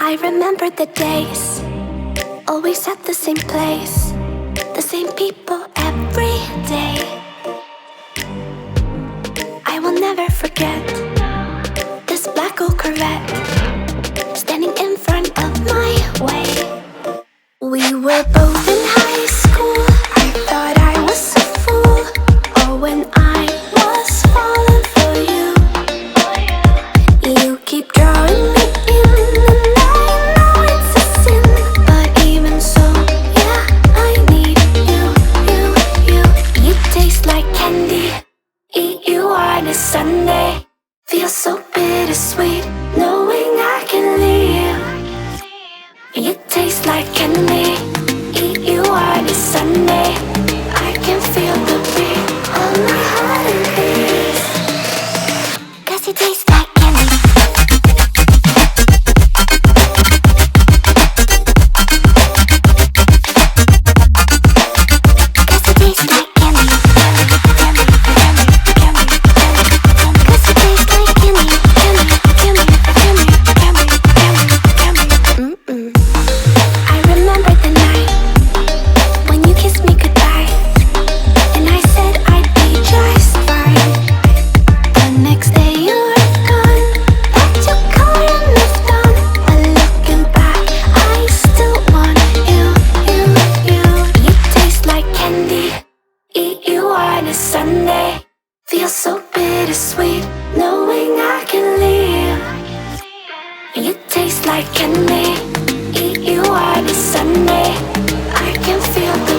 I remember the days, always at the same place, the same people every day. I will never forget this black old Corvette standing in front of my way. We were both in high school. I thought I was a fool. Oh, when I was falling for you. You keep drawing me in, and I know it's a sin, but even so, yeah, I need you. You taste like candy. Eat you on a Sunday. Feels so bittersweet knowing I can leave. You taste like candy. Eat you on a Sunday. I can feel the beat of my heart and beats. 'Cause you taste like candy. Sunday feels so bittersweet knowing I can leave. You taste like candy. Eat you on a Sunday. I can feel the